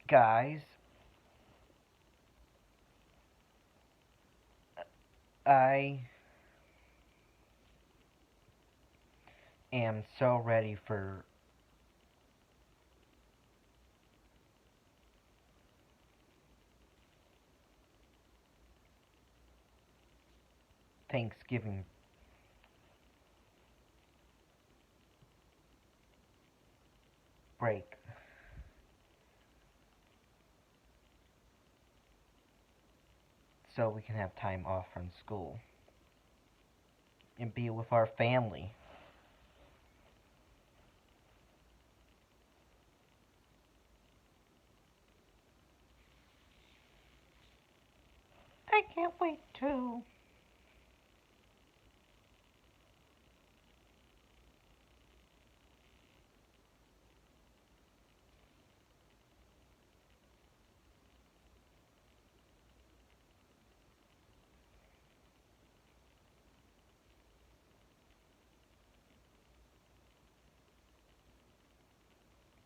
Guys, I am so ready for Thanksgiving break so we can have time off from school and be with our family. I can't wait to.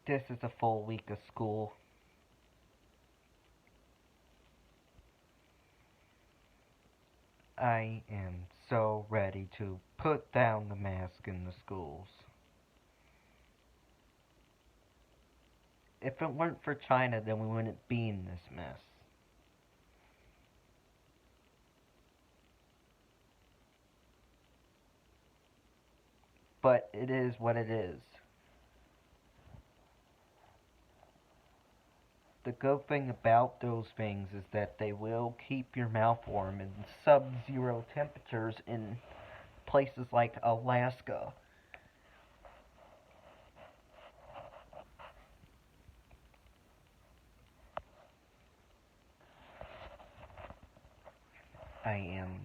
This is a full week of school. I am so ready to put down the mask in the schools. If it weren't for China, then we wouldn't be in this mess. But it is what it is. The good thing about those things is that they will keep your mouth warm in sub-zero temperatures in places like Alaska. I am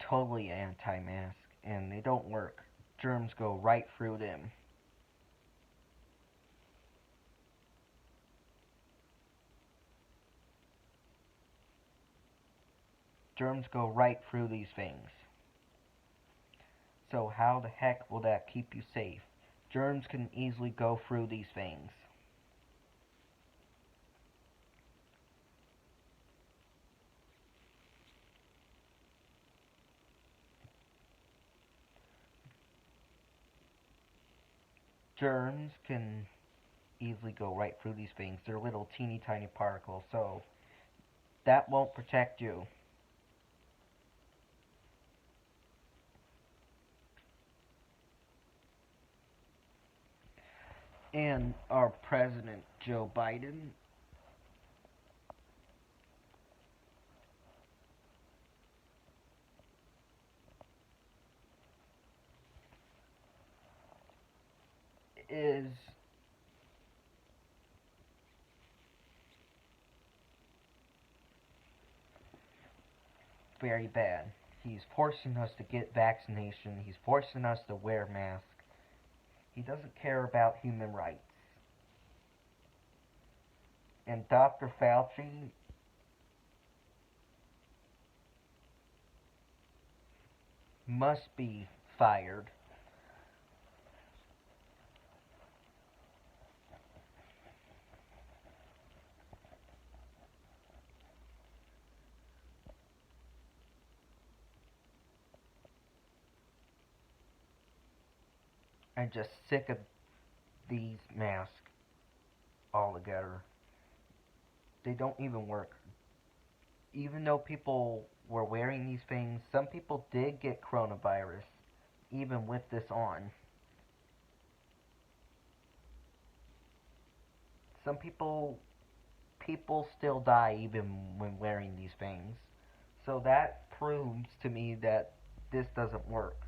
totally anti-mask, and they don't work. Germs go right through them. Germs go right through these things. So how the heck will that keep you safe? Germs can easily go through these things. Germs can easily go right through these things. They're little teeny tiny particles, so that won't protect you. And our president, Joe Biden, is very bad. He's forcing us to get vaccination. He's forcing us to wear masks. He doesn't care about human rights. And Dr. Fauci must be fired. I'm just sick of these masks altogether. They don't even work. Even though people were wearing these things, some people did get coronavirus, even with this on. Some people still die even when wearing these things. So that proves to me that this doesn't work.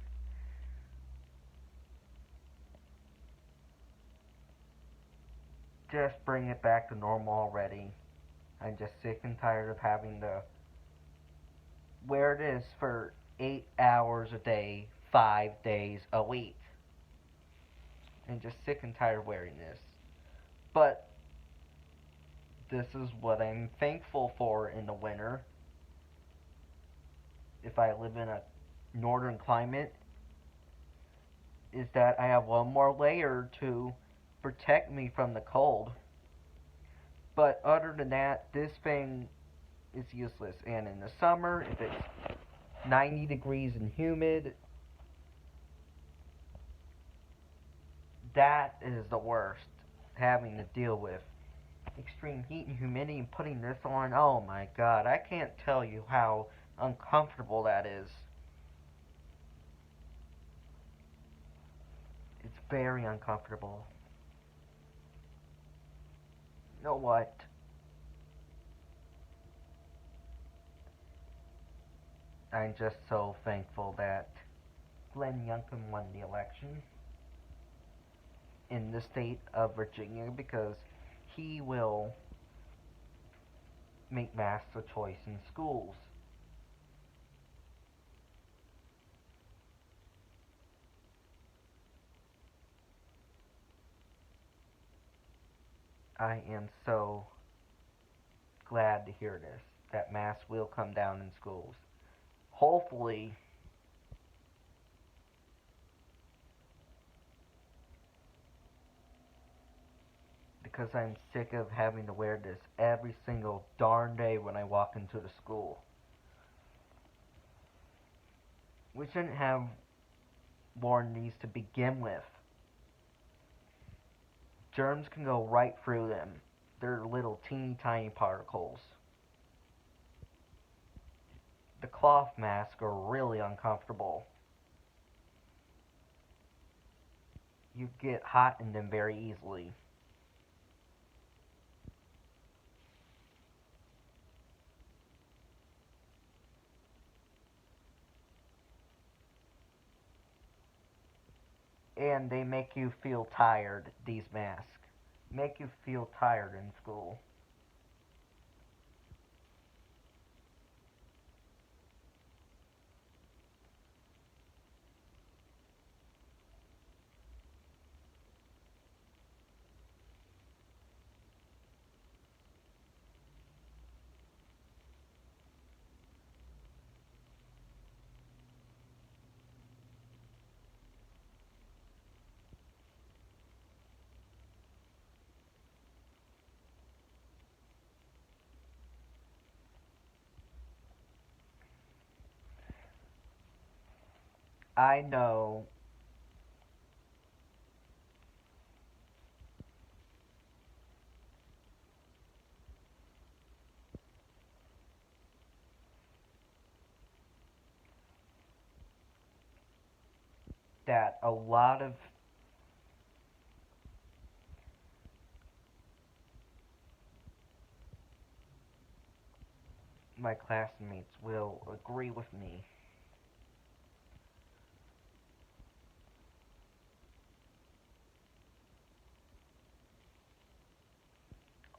Just bring it back to normal already. I'm just sick and tired of having to wear this for 8 hours a day, 5 days a week. I'm just sick and tired of wearing this. But this is what I'm thankful for in the winter. If I live in a northern climate, is that I have one more layer to protect me from the cold. But other than that, this thing is useless. And in the summer, if it's 90 degrees and humid, that is the worst. Having to deal with extreme heat and humidity and putting this on, oh my god, I can't tell you how uncomfortable that is. It's very uncomfortable. You know what? I'm just so thankful that Glenn Youngkin won the election in the state of Virginia because he will make masks a choice in schools. I am so glad to hear this, that masks will come down in schools. Hopefully, because I'm sick of having to wear this every single darn day when I walk into the school. We shouldn't have worn these to begin with. Germs can go right through them. They're little teeny tiny particles. The cloth masks are really uncomfortable. You get hot in them very easily. And they make you feel tired, these masks. Make you feel tired in school. I know that a lot of my classmates will agree with me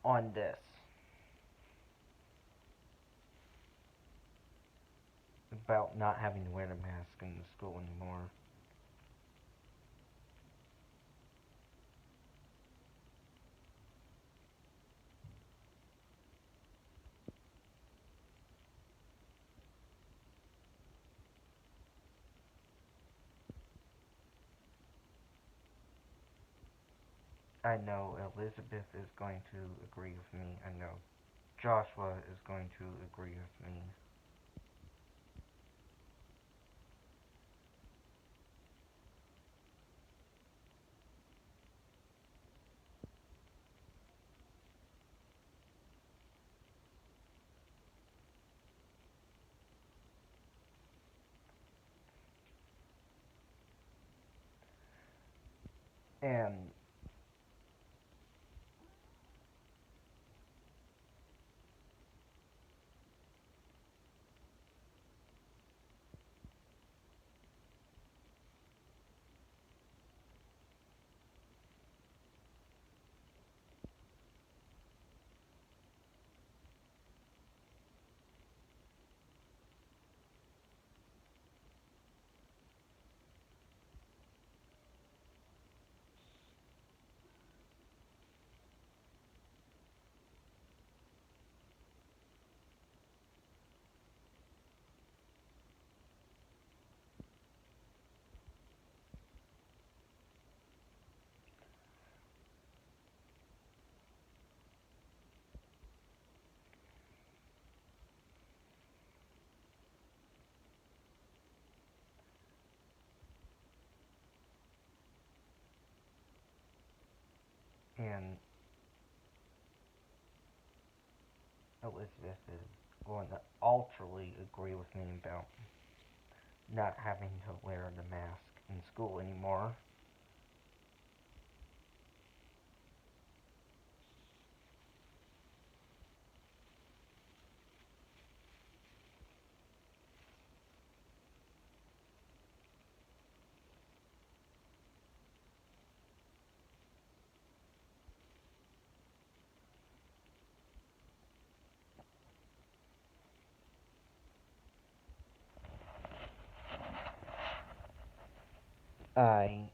on this about not having to wear a mask in the school anymore. I know Elizabeth is going to agree with me. I know Joshua is going to agree with me. And And Elizabeth is going to ultrally agree with me about not having to wear the mask in school anymore. I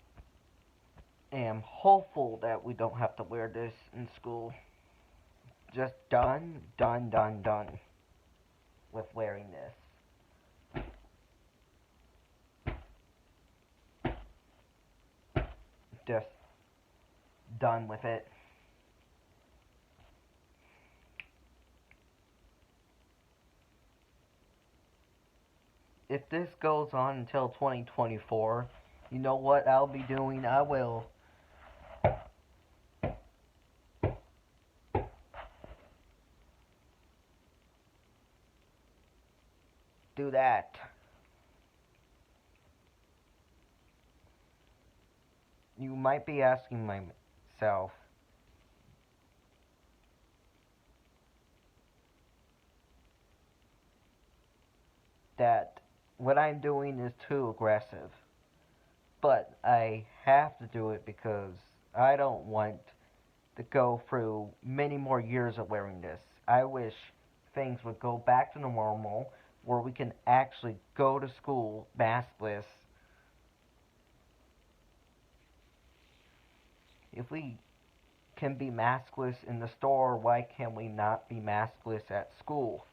am hopeful that we don't have to wear this in school. Just done with wearing this. Just done with it. If this goes on until 2024, you know what I'll be doing? I will do that. You might be asking myself, that what I'm doing is too aggressive. But I have to do it because I don't want to go through many more years of wearing this. I wish things would go back to normal where we can actually go to school maskless. If we can be maskless in the store, why can we not be maskless at school?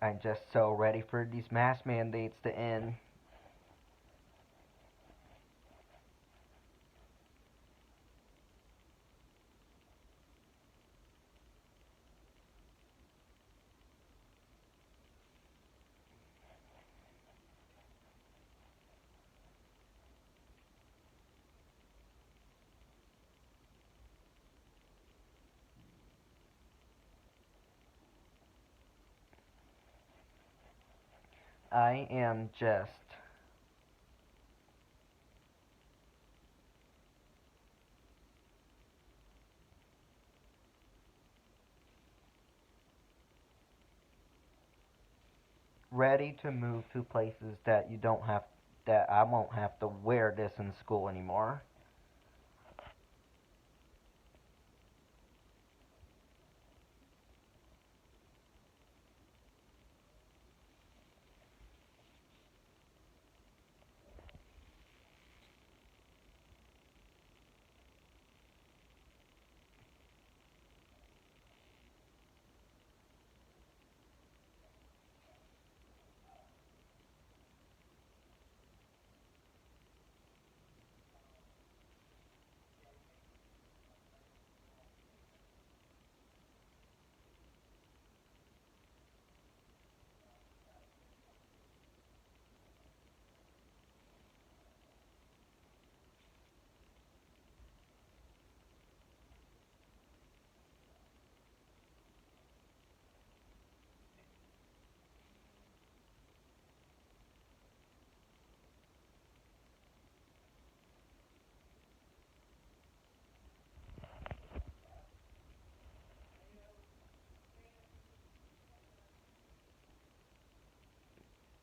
I'm just so ready for these mask mandates to end. I am just ready to move to places that you don't have that I won't have to wear this in school anymore.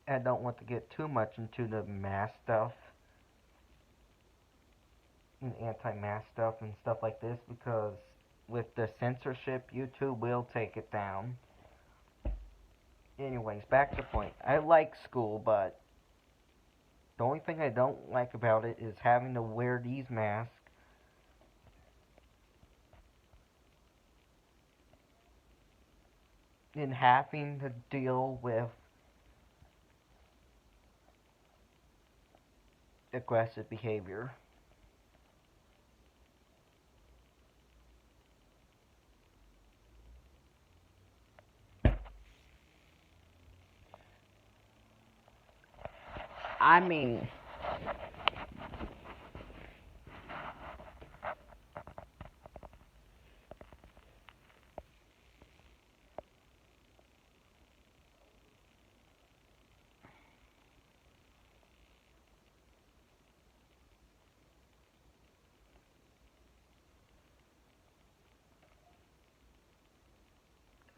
I don't want to get too much into the mask stuff and anti-mask stuff and stuff like this because with the censorship, YouTube will take it down. Anyways, back to the point. I like school, but the only thing I don't like about it is having to wear these masks and having to deal with aggressive behavior. I mean,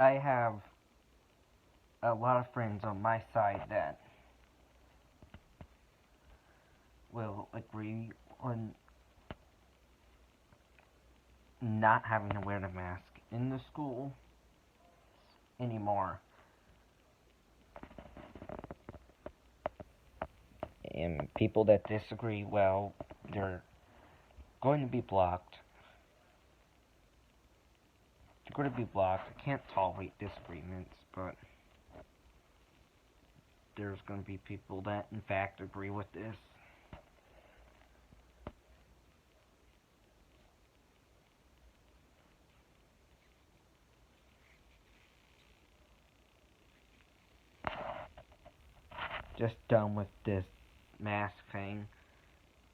I have a lot of friends on my side that will agree on not having to wear the mask in the school anymore. And people that disagree, well, they're going to be blocked. They're going to be blocked. I can't tolerate disagreements, but there's going to be people that, in fact, agree with this. Just done with this mask thing.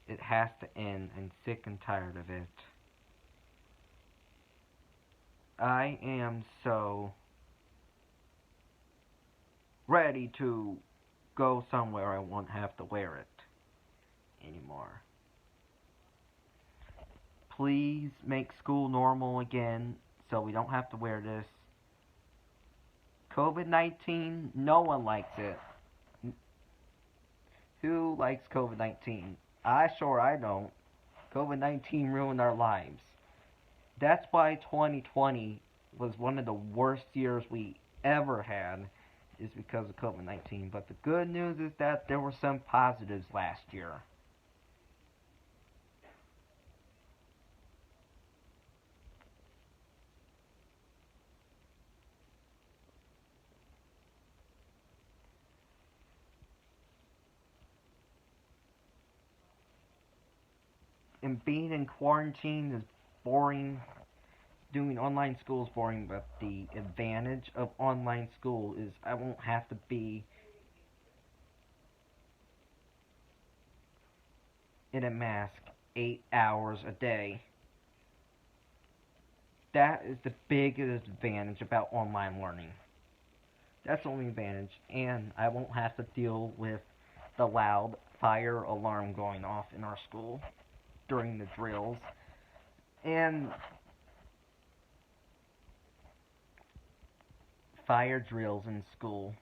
It has to end. I'm sick and tired of it. I am so ready to go somewhere I won't have to wear it anymore. Please make school normal again so we don't have to wear this. COVID-19, no one likes it. Who likes COVID-19? I don't. COVID-19 ruined our lives. That's why 2020 was one of the worst years we ever had, is because of COVID-19. But the good news is that there were some positives last year. And being in quarantine is boring. Doing online school is boring, but the advantage of online school is I won't have to be in a mask 8 hours a day. That is the biggest advantage about online learning. That's the only advantage, and I won't have to deal with the loud fire alarm going off in our school during the drills. And fire drills in school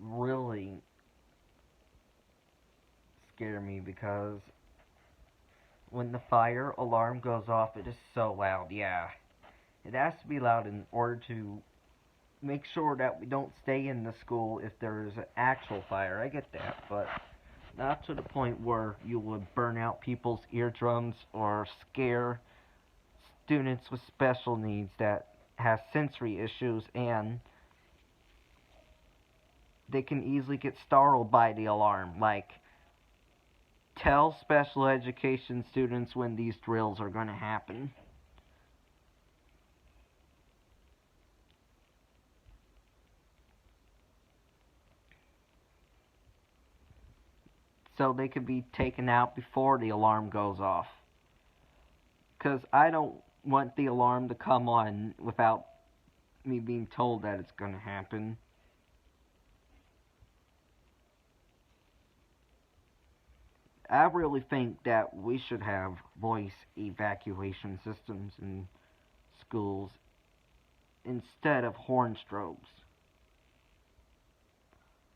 really scare me because when the fire alarm goes off, it is so loud. Yeah, it has to be loud in order to make sure that we don't stay in the school if there is an actual fire. I get that, but not to the point where you would burn out people's eardrums or scare students with special needs that have sensory issues, and they can easily get startled by the alarm. Like, tell special education students when these drills are going to happen. So they could be taken out before the alarm goes off. Because I don't want the alarm to come on without me being told that it's going to happen. I really think that we should have voice evacuation systems in schools instead of horn strobes.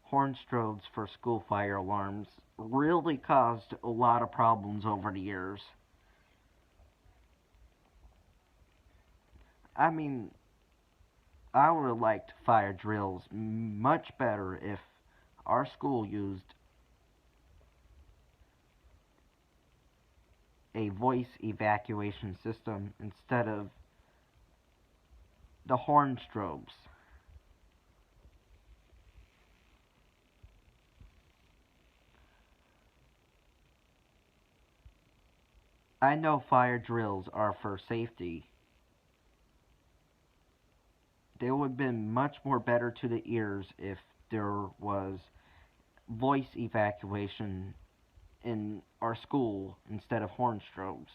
Horn strobes for school fire alarms really caused a lot of problems over the years. I mean, I would have liked fire drills much better if our school used a voice evacuation system instead of the horn strobes. I know fire drills are for safety. They would have been much more better to the ears if there was voice evacuation in our school instead of horn strobes.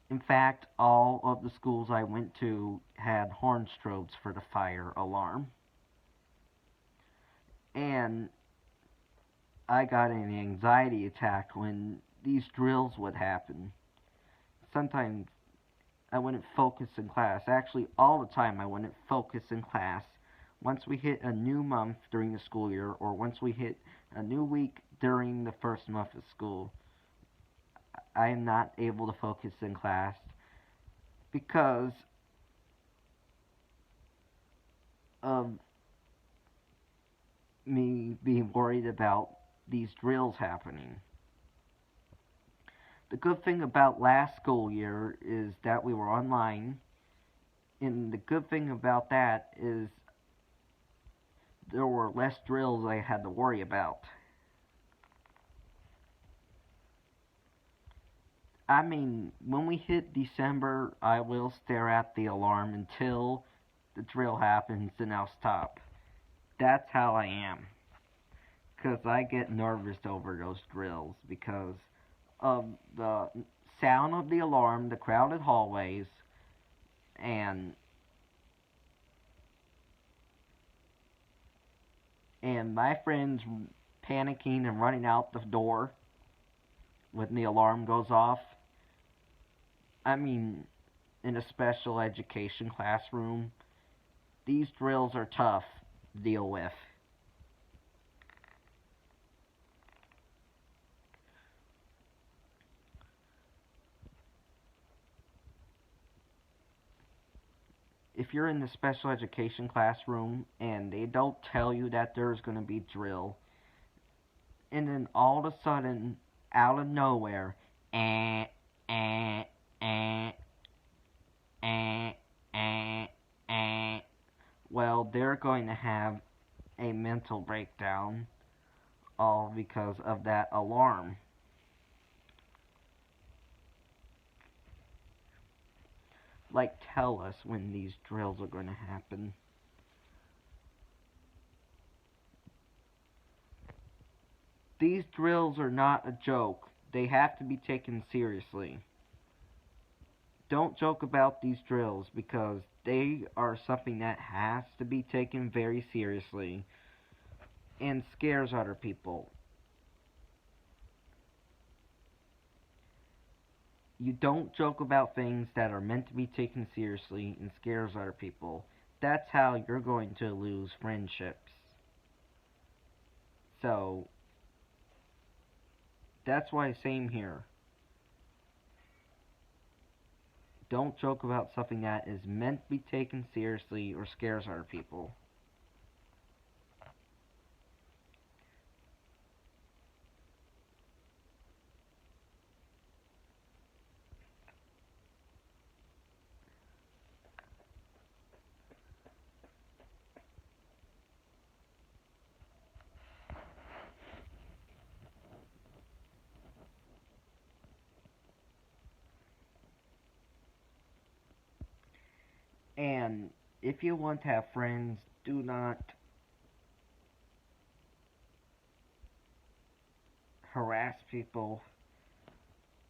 In fact, all of the schools I went to had horn strobes for the fire alarm. And I got an anxiety attack when these drills would happen. Sometimes I wouldn't focus in class. Actually, all the time I wouldn't focus in class. Once we hit a new month during the school year, or once we hit a new week during the first month of school, I am not able to focus in class because of me being worried about these drills happening. The good thing about last school year is that we were online, and the good thing about that is there were less drills I had to worry about. I mean, when we hit December, I will stare at the alarm until the drill happens and I'll stop. That's how I am. Because I get nervous over those drills because of the sound of the alarm, the crowded hallways, and my friends panicking and running out the door when the alarm goes off. I mean, in a special education classroom, these drills are tough to deal with. If you're in the special education classroom and they don't tell you that there's going to be drill, and then all of a sudden, out of nowhere, eh, eh, eh, eh, eh, eh, well, they're going to have a mental breakdown, all because of that alarm. Like, tell us when these drills are going to happen. These drills are not a joke. They have to be taken seriously. Don't joke about these drills because they are something that has to be taken very seriously and scares other people. You don't joke about things that are meant to be taken seriously and scares other people. That's how you're going to lose friendships. So, that's why same here. Don't joke about something that is meant to be taken seriously or scares other people. And if you want to have friends, do not harass people.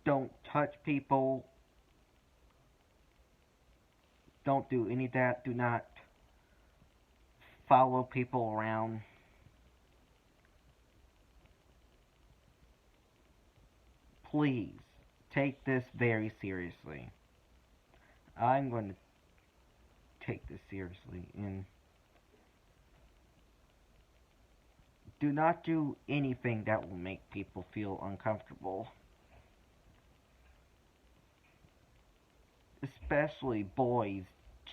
Don't touch people. Don't do any of that. Do not follow people around. Please take this very seriously. I'm going to take this seriously and do not do anything that will make people feel uncomfortable. Especially boys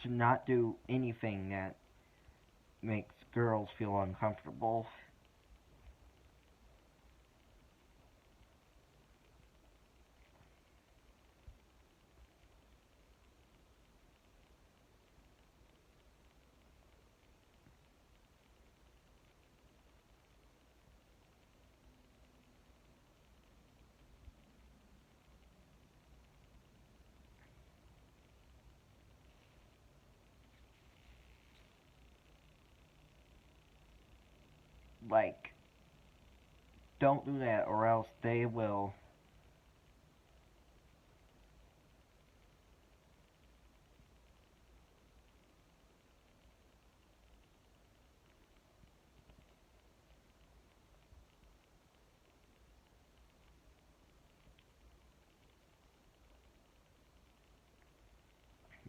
should not do anything that makes girls feel uncomfortable. Like, don't do that or else they will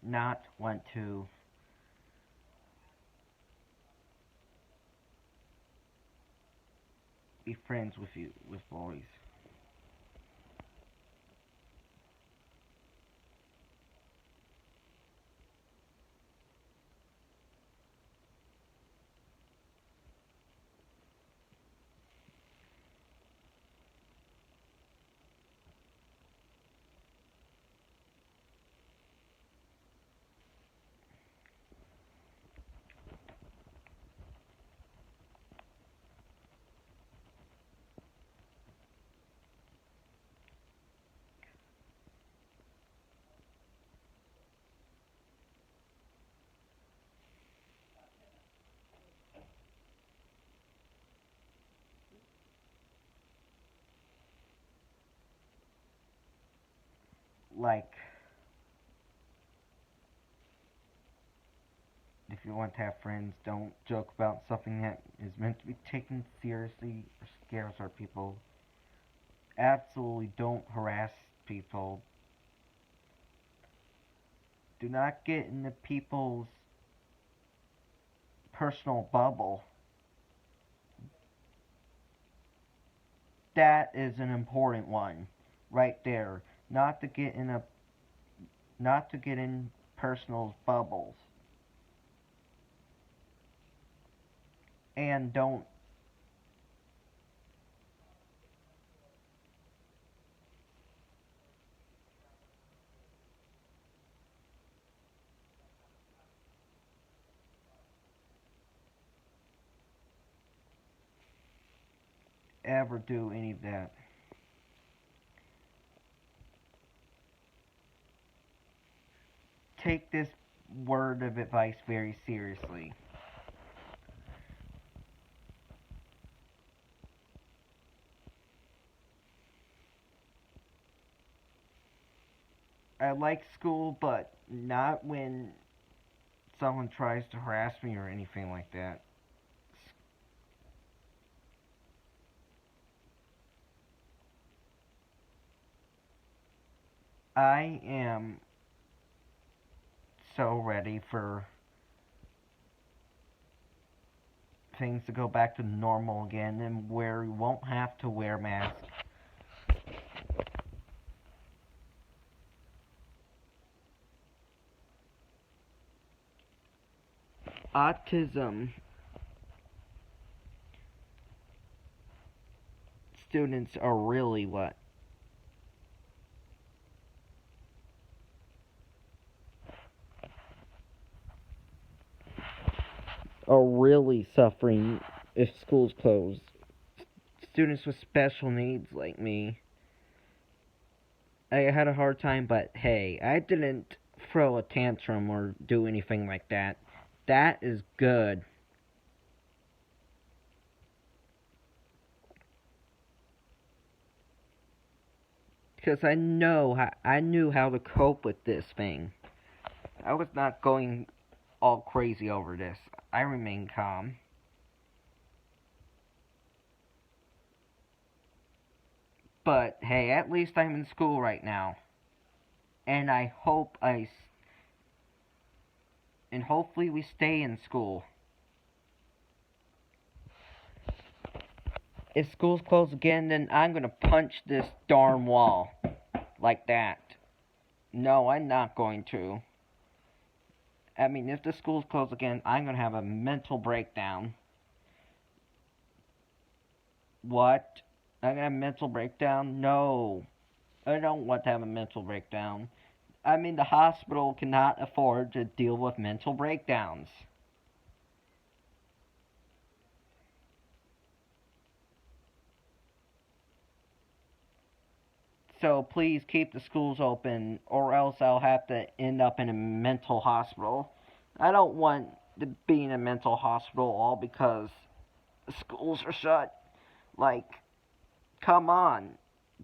not want to be friends with you, with boys. Like, if you want to have friends, don't joke about something that is meant to be taken seriously or scares our people. Absolutely don't harass people. Do not get into people's personal bubble. That is an important one right there. Not to get in personal bubbles. And don't ever do any of that. Take this word of advice very seriously. I like school, but not when someone tries to harass me or anything like that. I am so ready for things to go back to normal again and where we won't have to wear masks. Autism students are really suffering if schools close. Students with special needs like me. I had a hard time, but hey, I didn't throw a tantrum or do anything like that. That is good. Because I knew how to cope with this thing. I was not going all crazy over this. I remained calm. But hey, at least I'm in school right now. And and hopefully we stay in school. If school's closed again, then I'm gonna punch this darn wall. Like that. No, I'm not going to. I mean, if the school's closed again, I'm gonna have a mental breakdown. What? I'm gonna have a mental breakdown? No. I don't want to have a mental breakdown. I mean, the hospital cannot afford to deal with mental breakdowns. So please keep the schools open, or else I'll have to end up in a mental hospital. I don't want to be in a mental hospital all because schools are shut. Like, come on.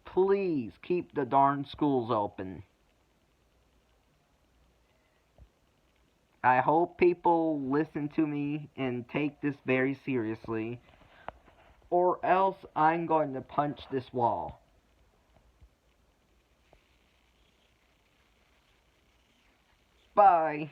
Please keep the darn schools open. I hope people listen to me and take this very seriously, or else I'm going to punch this wall. Bye.